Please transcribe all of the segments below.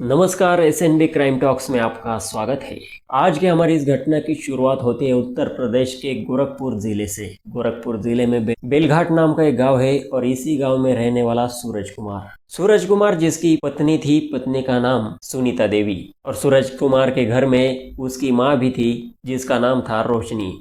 नमस्कार, SNB crime talks में आपका स्वागत है। आज की हमारी इस घटना की शुरुआत होती है उत्तर प्रदेश के गोरखपुर जिले से। गोरखपुर जिले में बेलघाट नाम का एक गांव है और इसी गांव में रहने वाला सूरज कुमार जिसकी पत्नी थी, पत्नी का नाम सुनीता देवी। और सूरज कुमार के घर में उसकी माँ भी थी जिसका नाम था रोशनी।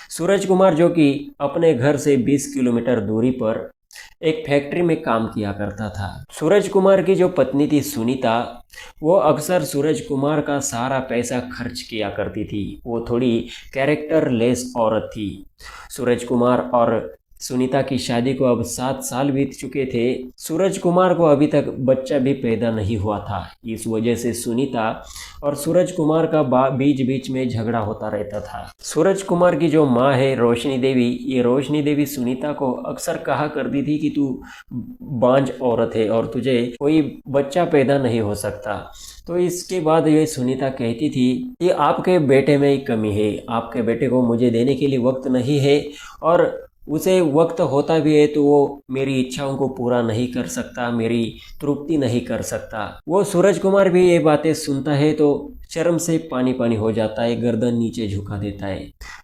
सूरज कुमार जो कि अपने घर से 20 किलोमीटर दूरी पर एक फैक्ट्री में काम किया करता था। सूरज कुमार की जो पत्नी थी सुनीता, वो अक्सर सूरज कुमार का सारा पैसा खर्च किया करती थी। वो थोड़ी कैरेक्टर लेस औरत थी। सूरज कुमार और सुनीता की शादी को अब 7 साल बीत चुके थे। सूरज कुमार को अभी तक बच्चा भी पैदा नहीं हुआ था। इस वजह से सुनीता और सूरज कुमार का बीच बीच में झगड़ा होता रहता था। सूरज कुमार की जो माँ है रोशनी देवी, ये रोशनी देवी सुनीता को अक्सर कहा करती थी कि तू बांझ औरत है और तुझे कोई बच्चा पैदा नहीं हो सकता। तो इसके बाद ये सुनीता कहती थी कि आपके बेटे में ही कमी है, आपके बेटे को मुझे देने के लिए वक्त नहीं है, और उसे वक्त होता भी है तो वो मेरी इच्छाओं को पूरा नहीं कर सकता, मेरी तृप्ति नहीं कर सकता। वो सूरज कुमार भी ये बातें सुनता है तो शर्म से पानी पानी हो जाता है, गर्दन नीचे झुका देता है।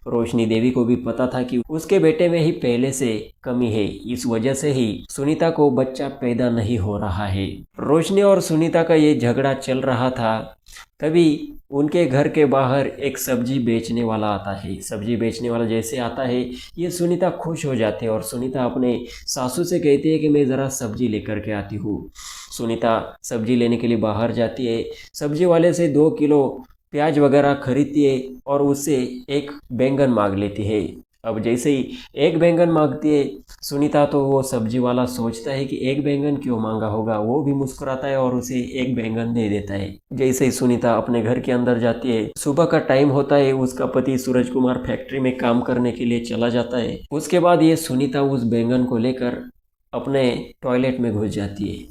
रोशनी देवी को भी पता था कि उसके बेटे में ही पहले से कमी है, इस वजह से ही सुनीता को बच्चा पैदा नहीं हो रहा है। रोशनी और सुनीता का ये झगड़ा चल रहा था, तभी उनके घर के बाहर एक सब्जी बेचने वाला आता है। सब्जी बेचने वाला जैसे आता है, ये सुनीता खुश हो जाती है और सुनीता अपने सासू से कहती है कि मैं ज़रा सब्जी लेकर के आती हूँ। सुनीता सब्जी लेने के लिए बाहर जाती है। सब्जी वाले से 2 किलो प्याज वगैरह खरीदती है और उससे एक बैंगन मांग लेती है। अब जैसे ही एक बैंगन मांगती है सुनीता, तो वो सब्जी वाला सोचता है कि एक बैंगन क्यों मांगा होगा। वो भी मुस्कुराता है और उसे एक बैंगन दे देता है। जैसे ही सुनीता अपने घर के अंदर जाती है, सुबह का टाइम होता है, उसका पति सूरज कुमार फैक्ट्री में काम करने के लिए चला जाता है। उसके बाद ये सुनीता उस बैंगन को लेकर अपने टॉयलेट में घुस जाती है।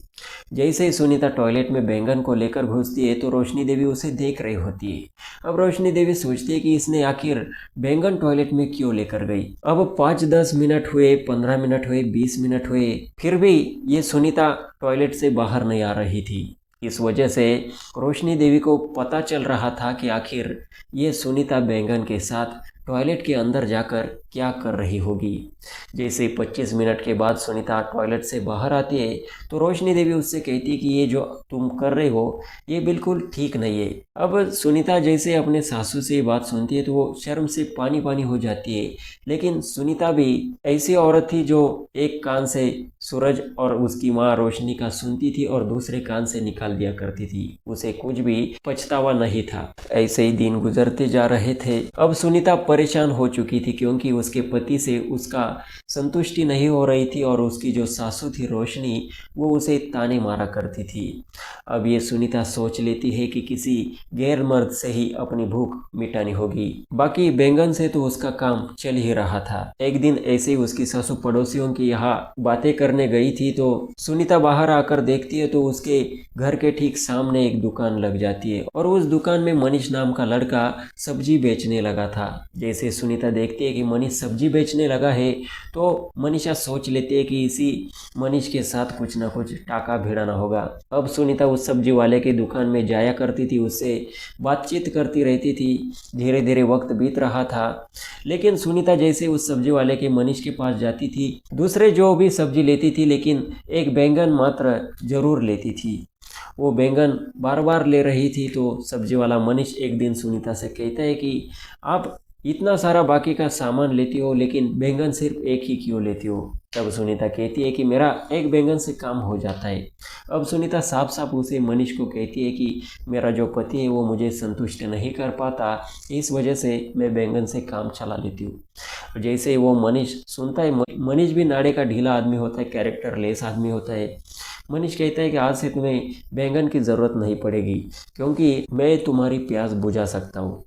जैसे ही सुनीता टॉयलेट में बैंगन को लेकर घुसती है तो रोशनी देवी उसे देख रही होती है। अब रोशनी देवी सोचती है कि इसने आखिर बैंगन टॉयलेट में क्यों लेकर गई। अब 5-10 मिनट हुए, 15 मिनट हुए, 20 मिनट हुए, फिर भी ये सुनीता टॉयलेट से बाहर नहीं आ रही थी। इस वजह से रोशनी देवी को पता चल रहा था कि आखिर ये सुनीता बैंगन के साथ टॉयलेट के अंदर जाकर क्या कर रही होगी। जैसे 25 मिनट के बाद सुनीता टॉयलेट से बाहर आती है तो रोशनी देवी उससे कहती है कि ये जो तुम कर रहे हो ये बिल्कुल ठीक नहीं है। अब सुनीता जैसे अपने सासू से ये बात सुनती है तो वो शर्म से पानी पानी हो जाती है। लेकिन सुनीता भी ऐसी औरत थी जो एक कान से सूरज और उसकी माँ रोशनी का सुनती थी और दूसरे कान से निकाल दिया करती थी। उसे कुछ भी पछतावा नहीं था। ऐसे ही दिन गुजरते जा रहे थे। अब सुनीता परेशान हो चुकी थी क्योंकि उसके पति से उसका संतुष्टि नहीं हो रही थी और उसकी जो सासू थी रोशनी, वो उसे ताने मारा करती थी। अब ये सुनीता सोच लेती है कि किसी गैर मर्द से ही अपनी भूख मिटानी होगी। बाकी बैंगन से तो उसका काम चल ही रहा था। एक दिन ऐसे ही उसकी सासू पड़ोसियों की यहाँ बातें करने गई थी तो सुनीता बाहर आकर देखती है तो उसके घर के ठीक सामने एक दुकान लग जाती है और उस दुकान में मनीष नाम का लड़का सब्जी बेचने लगा था। जैसे सुनीता देखती है कि मनीष सब्जी बेचने लगा है तो मनीषा सोच लेती है कि इसी मनीष के साथ कुछ ना कुछ टाका भिड़ाना होगा। अब सुनीता उस सब्जी वाले की दुकान में जाया करती थी, उससे बातचीत करती रहती थी। धीरे धीरे वक्त बीत रहा था, लेकिन सुनीता जैसे उस सब्जी वाले के मनीष के पास जाती थी, दूसरे जो भी सब्जी लेती थी लेकिन एक बैंगन मात्र जरूर लेती थी। वो बैंगन बार बार ले रही थी तो सब्जी वाला मनीष एक दिन सुनीता से कहता है कि आप इतना सारा बाकी का सामान लेती हो लेकिन बैंगन सिर्फ एक ही क्यों लेती हो। तब सुनीता कहती है कि मेरा एक बैंगन से काम हो जाता है। अब सुनीता साफ साफ उसे मनीष को कहती है कि मेरा जो पति है वो मुझे संतुष्ट नहीं कर पाता, इस वजह से मैं बैंगन से काम चला लेती हूँ। जैसे वो मनीष सुनता है, मनीष भी नाड़े का ढीला आदमी होता है, कैरेक्टर लेस आदमी होता है। मनीष कहता है कि आज से तुम्हें बैंगन की ज़रूरत नहीं पड़ेगी क्योंकि मैं तुम्हारी प्यास बुझा सकता हूँ।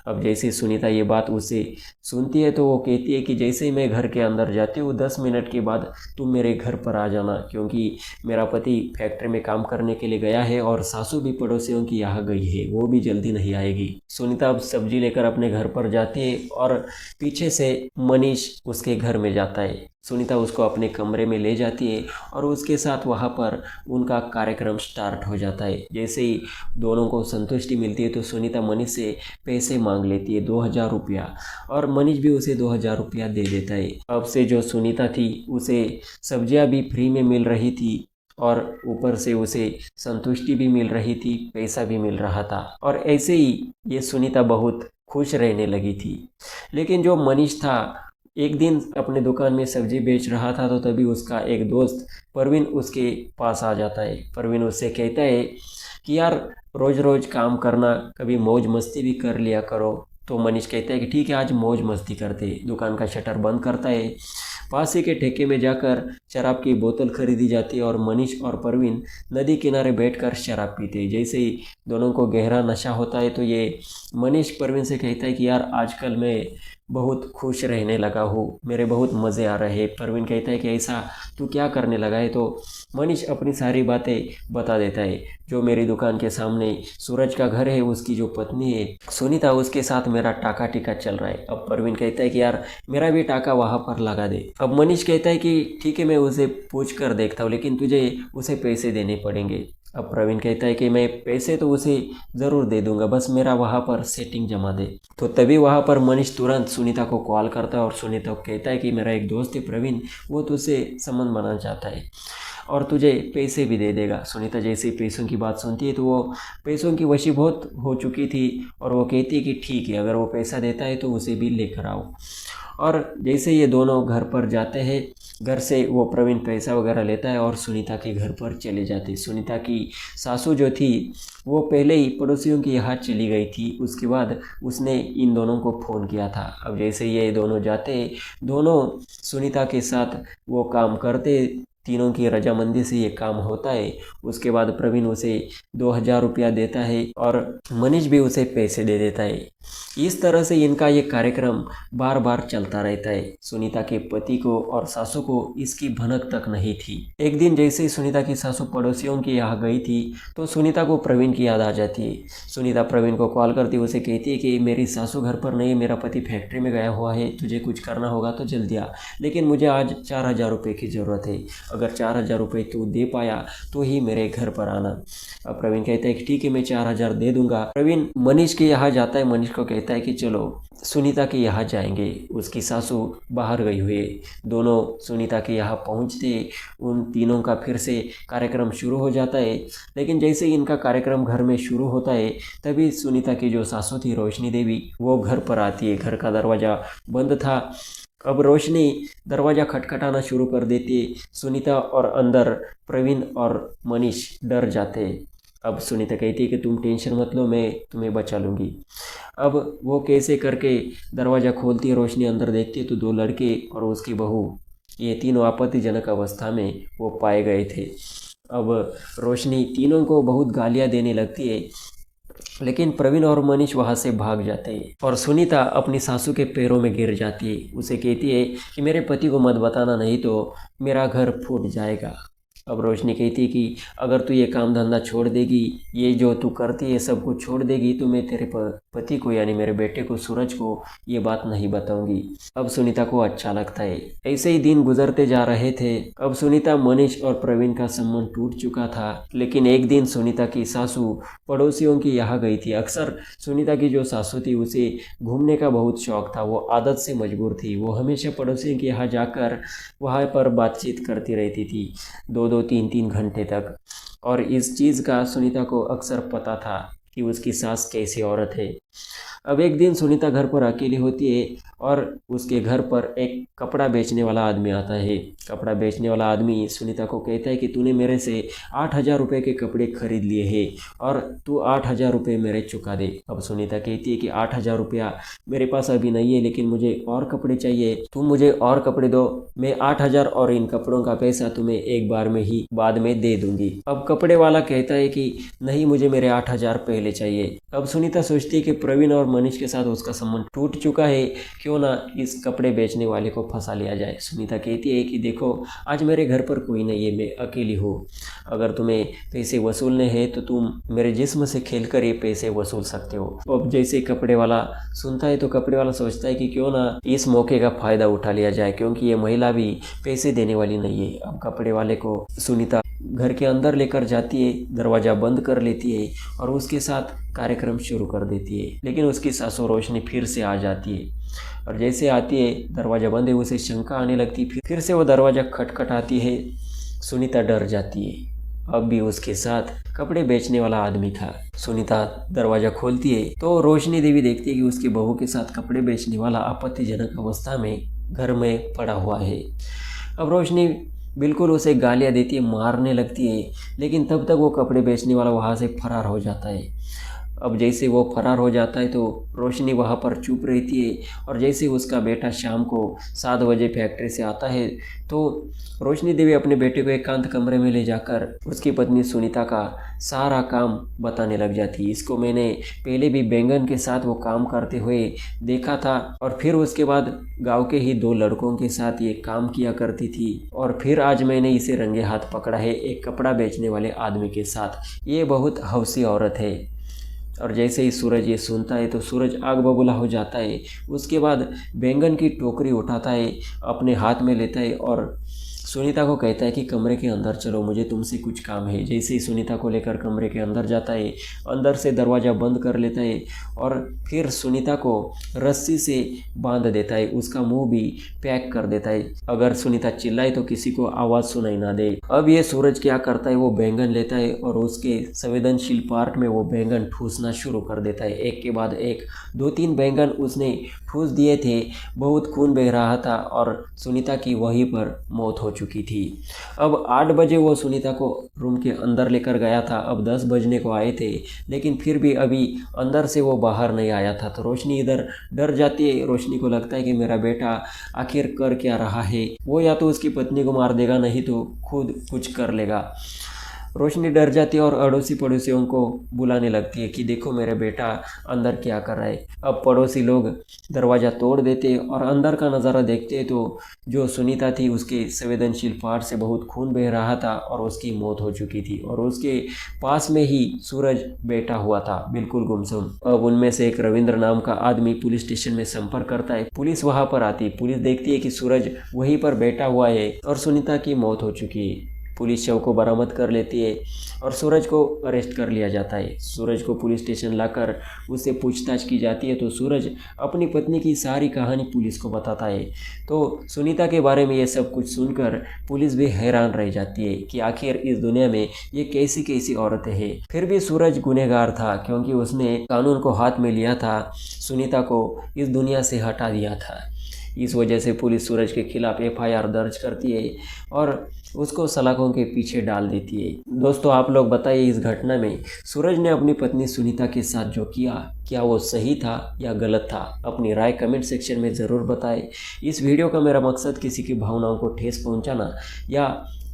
अब जैसे सुनीता ये बात उससे सुनती है तो वो कहती है कि जैसे ही मैं घर के अंदर जाती हूँ 10 मिनट के बाद तुम मेरे घर पर आ जाना, क्योंकि मेरा पति फैक्ट्री में काम करने के लिए गया है और सासू भी पड़ोसियों की यहाँ गई है, वो भी जल्दी नहीं आएगी। सुनीता अब सब्जी लेकर अपने घर पर जाती है और पीछे से मनीष उसके घर में जाता है। सुनीता उसको अपने कमरे में ले जाती है और उसके साथ वहाँ पर उनका कार्यक्रम स्टार्ट हो जाता है। जैसे ही दोनों को संतुष्टि मिलती है तो सुनीता मनीष से पैसे मांग लेती है 2000 रुपया, और मनीष भी उसे 2000 रुपया दे देता है। अब से जो सुनीता थी उसे सब्जियां भी फ्री में मिल रही थी और ऊपर से उसे संतुष्टि भी मिल रही थी, पैसा भी मिल रहा था, और ऐसे ही ये सुनीता बहुत खुश रहने लगी थी। लेकिन जो मनीष था एक दिन अपने दुकान में सब्जी बेच रहा था, तो तभी उसका एक दोस्त परवीन उसके पास आ जाता है। परवीन उससे कहता है कि यार रोज़ रोज़ काम करना, कभी मौज मस्ती भी कर लिया करो। तो मनीष कहता है कि ठीक है, आज मौज मस्ती करते। दुकान का शटर बंद करता है, पास ही के ठेके में जाकर शराब की बोतल खरीदी जाती है और मनीष और परवीन नदी किनारे बैठकर शराब पीते हैं। जैसे ही दोनों को गहरा नशा होता है तो ये मनीष परवीन से कहता है कि यार आजकल मैं बहुत खुश रहने लगा हूँ, मेरे बहुत मज़े आ रहे हैं। परवीन कहता है कि ऐसा तू क्या करने लगा है? तो मनीष अपनी सारी बातें बता देता है। जो मेरी दुकान के सामने सूरज का घर है, उसकी जो पत्नी है सुनीता, उसके साथ मेरा टाका टिका चल रहा है। अब परवीन कहता है कि यार मेरा भी टाका वहाँ पर लगा दे। अब मनीष कहता है कि ठीक है, मैं उसे पूछ कर देखता हूँ, लेकिन तुझे उसे पैसे देने पड़ेंगे। अब प्रवीण कहता है कि मैं पैसे तो उसे ज़रूर दे दूंगा, बस मेरा वहाँ पर सेटिंग जमा दे। तो तभी वहाँ पर मनीष तुरंत सुनीता को कॉल करता है और सुनीता को कहता है कि मेरा एक दोस्त है प्रवीण, वो तुझसे संबंध बनाना चाहता है और तुझे पैसे भी दे देगा। सुनीता जैसे ही पैसों की बात सुनती है तो वो पैसों की वशीभूत हो चुकी थी और वो कहती है कि ठीक है, अगर वो पैसा देता है तो उसे भी लेकर आओ। और जैसे ये दोनों घर पर जाते हैं, घर से वो प्रवीण पैसा वगैरह लेता है और सुनीता के घर पर चले जाते। सुनीता की सासू जो थी वो पहले ही पड़ोसियों के यहाँ चली गई थी, उसके बाद उसने इन दोनों को फ़ोन किया था। अब जैसे ये दोनों जाते, दोनों सुनीता के साथ वो काम करते, तीनों की रजामंदी से ये काम होता है। उसके बाद प्रवीण उसे 2000 रुपया देता है और मनीष भी उसे पैसे दे देता है। इस तरह से इनका ये कार्यक्रम बार बार चलता रहता है। सुनीता के पति को और सासू को इसकी भनक तक नहीं थी। एक दिन जैसे ही सुनीता की सासू पड़ोसियों के यहाँ गई थी तो सुनीता को प्रवीण की याद आ जाती है। सुनीता प्रवीण को कॉल करती है, उसे कहती है कि मेरी सासू घर पर नहीं, मेरा पति फैक्ट्री में गया हुआ है, तुझे कुछ करना होगा तो जल्दी आ, लेकिन मुझे आज 4000 रुपये की ज़रूरत है, अगर 4000 रुपये तू दे पाया तो ही मेरे घर पर आना। अब प्रवीण कहता है कि ठीक है, मैं 4000 दे दूंगा। प्रवीण मनीष के यहाँ जाता है, मनीष को कहता है कि चलो सुनीता के यहाँ जाएंगे, उसकी सासू बाहर गई हुई है। दोनों सुनीता के यहाँ पहुँचते, उन तीनों का फिर से कार्यक्रम शुरू हो जाता है। लेकिन जैसे ही इनका कार्यक्रम घर में शुरू होता है तभी सुनीता की जो सासू थी रोशनी देवी, वो घर पर आती है। घर का दरवाज़ा बंद था। अब रोशनी दरवाज़ा खटखटाना शुरू कर देती है। सुनीता और अंदर प्रवीण और मनीष डर जाते हैं। अब सुनीता कहती है कि तुम टेंशन मत लो, मैं तुम्हें बचा लूँगी। अब वो कैसे करके दरवाज़ा खोलती है, रोशनी अंदर देखती है तो दो लड़के और उसकी बहू, ये तीनों आपत्तिजनक अवस्था में वो पाए गए थे। अब रोशनी तीनों को बहुत गालियाँ देने लगती है, लेकिन प्रवीण और मनीष वहाँ से भाग जाते हैं और सुनीता अपनी सासू के पैरों में गिर जाती है। उसे कहती है कि मेरे पति को मत बताना, नहीं तो मेरा घर फूट जाएगा। अब रोशनी कहती है कि अगर तू ये काम धंधा छोड़ देगी, ये जो तू करती है सब कुछ छोड़ देगी, तो मैं तेरे पति को यानी मेरे बेटे को सूरज को ये बात नहीं बताऊंगी। अब सुनीता को अच्छा लगता है। ऐसे ही दिन गुजरते जा रहे थे। अब सुनीता, मनीष और प्रवीण का संबंध टूट चुका था। लेकिन एक दिन सुनीता की सासू पड़ोसियों की यहाँ गई थी। अक्सर सुनीता की जो सासू थी उसे घूमने का बहुत शौक था, वो आदत से मजबूर थी। वो हमेशा पड़ोसियों के यहाँ जाकर वहाँ पर बातचीत करती रहती थी, 2-2 3-3 घंटे तक। और इस चीज़ का सुनीता को अक्सर पता था कि उसकी सास कैसी औरत है। अब एक दिन सुनीता घर पर अकेली होती है और उसके घर पर एक कपड़ा बेचने वाला आदमी आता है। कपड़ा बेचने वाला आदमी सुनीता को कहता है कि तूने मेरे से 8000 रुपये के कपड़े खरीद लिए हैं और तू 8000 रुपये मेरे चुका दे। अब सुनीता कहती है कि 8000 रुपया मेरे पास अभी नहीं है, लेकिन मुझे और कपड़े चाहिए, तुम मुझे और कपड़े दो, मैं 8000 और इन कपड़ों का पैसा तुम्हें एक बार में ही बाद में दे दूंगी। अब कपड़े वाला कहता है कि नहीं, मुझे मेरे 8000 पहले चाहिए। अब सुनीता सोचती है कि प्रवीण और मनीष के साथ उसका संबंध टूट चुका है, क्यों ना इस कपड़े बेचने वाले को फंसा लिया जाए। सुनीता कहती है कि देखो आज मेरे घर पर कोई नहीं है, मैं अकेली हूँ। अगर तुम्हें पैसे वसूलने हैं तो तुम मेरे जिस्म से खेलकर ये पैसे वसूल सकते हो। अब जैसे कपड़े वाला सुनता है तो कपड़े वाला सोचता है कि क्यों ना इस मौके का फ़ायदा उठा लिया जाए, क्योंकि ये महिला भी पैसे देने वाली नहीं है। अब कपड़े वाले को सुनीता घर के अंदर लेकर जाती है, दरवाज़ा बंद कर लेती है और उसके साथ कार्यक्रम शुरू कर देती है। लेकिन उसकी सासू रोशनी फिर से आ जाती है और जैसे आती है दरवाज़ा बंद है, उसे शंका आने लगती है। फिर से वो दरवाज़ा खटखटाती है। सुनीता डर जाती है। अब भी उसके साथ कपड़े बेचने वाला आदमी था। सुनीता दरवाज़ा खोलती है तो रोशनी देवी देखती है कि उसकी बहू के साथ कपड़े बेचने वाला आपत्तिजनक अवस्था में घर में पड़ा हुआ है। अब रोशनी बिल्कुल उसे गालियाँ देती है, मारने लगती है, लेकिन तब तक वो कपड़े बेचने वाला वहाँ से फरार हो जाता है। अब जैसे वो फरार हो जाता है तो रोशनी वहाँ पर चुप रहती है और जैसे उसका बेटा शाम को 7 बजे फैक्ट्री से आता है तो रोशनी देवी अपने बेटे को एकांत कमरे में ले जाकर उसकी पत्नी सुनीता का सारा काम बताने लग जाती है। इसको मैंने पहले भी बैंगन के साथ वो काम करते हुए देखा था और फिर उसके बाद गांव के ही 2 लड़कों के साथ ये काम किया करती थी और फिर आज मैंने इसे रंगे हाथ पकड़ा है एक कपड़ा बेचने वाले आदमी के साथ। ये बहुत हौसी औरत है। और जैसे ही सूरज ये सुनता है तो सूरज आग बबूला हो जाता है। उसके बाद बैंगन की टोकरी उठाता है, अपने हाथ में लेता है और सुनीता को कहता है कि कमरे के अंदर चलो, मुझे तुमसे कुछ काम है। जैसे ही सुनीता को लेकर कमरे के अंदर जाता है, अंदर से दरवाज़ा बंद कर लेता है और फिर सुनीता को रस्सी से बांध देता है, उसका मुंह भी पैक कर देता है। अगर सुनीता चिल्लाए तो किसी को आवाज़ सुनाई ना दे। अब ये सूरज क्या करता है, वो बैंगन लेता है और उसके संवेदनशील पार्ट में वो बैंगन ठूसना शुरू कर देता है। एक के बाद एक 2-3 बैंगन उसने ठूस दिए थे। बहुत खून बह रहा था और सुनीता की वहीं पर मौत हो चुकी थी। अब 8 बजे वो सुनीता को रूम के अंदर लेकर गया था। अब 10 बजने को आए थे, लेकिन फिर भी अभी अंदर से वो बाहर नहीं आया था। तो रोशनी इधर डर जाती है। रोशनी को लगता है कि मेरा बेटा आखिर कर क्या रहा है। वो या तो उसकी पत्नी को मार देगा, नहीं तो खुद कुछ कर लेगा। रोशनी डर जाती है और अड़ोसी पड़ोसियों को बुलाने लगती है कि देखो मेरा बेटा अंदर क्या कर रहा है। अब पड़ोसी लोग दरवाज़ा तोड़ देते और अंदर का नज़ारा देखते तो जो सुनीता थी उसके संवेदनशील पार्ट से बहुत खून बह रहा था और उसकी मौत हो चुकी थी और उसके पास में ही सूरज बैठा हुआ था, बिल्कुल गुमसुम। अब उनमें से एक रविंद्र नाम का आदमी पुलिस स्टेशन में संपर्क करता है। पुलिस वहाँ पर आती है। पुलिस देखती है कि सूरज वहीं पर बैठा हुआ है और सुनीता की मौत हो चुकी है। पुलिस शव को बरामद कर लेती है और सूरज को अरेस्ट कर लिया जाता है। सूरज को पुलिस स्टेशन लाकर उससे पूछताछ की जाती है तो सूरज अपनी पत्नी की सारी कहानी पुलिस को बताता है। तो सुनीता के बारे में ये सब कुछ सुनकर पुलिस भी हैरान रह जाती है कि आखिर इस दुनिया में ये कैसी कैसी औरतें हैं। फिर भी सूरज गुनहगार था, क्योंकि उसने कानून को हाथ में लिया था, सुनीता को इस दुनिया से हटा दिया था। इस वजह से पुलिस सूरज के खिलाफ FIR दर्ज करती है और उसको सलाखों के पीछे डाल देती है। दोस्तों आप लोग बताइए, इस घटना में सूरज ने अपनी पत्नी सुनीता के साथ जो किया, क्या वो सही था या गलत था? अपनी राय कमेंट सेक्शन में ज़रूर बताएं। इस वीडियो का मेरा मकसद किसी की भावनाओं को ठेस पहुंचाना या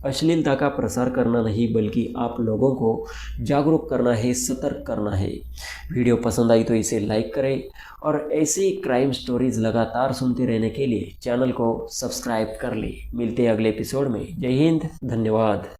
अश्लीलता का प्रसार करना नहीं, बल्कि आप लोगों को जागरूक करना है, सतर्क करना है। वीडियो पसंद आई तो इसे लाइक करें और ऐसी क्राइम स्टोरीज लगातार सुनते रहने के लिए चैनल को सब्सक्राइब कर लें। मिलते हैं अगले एपिसोड में। जय हिंद, धन्यवाद।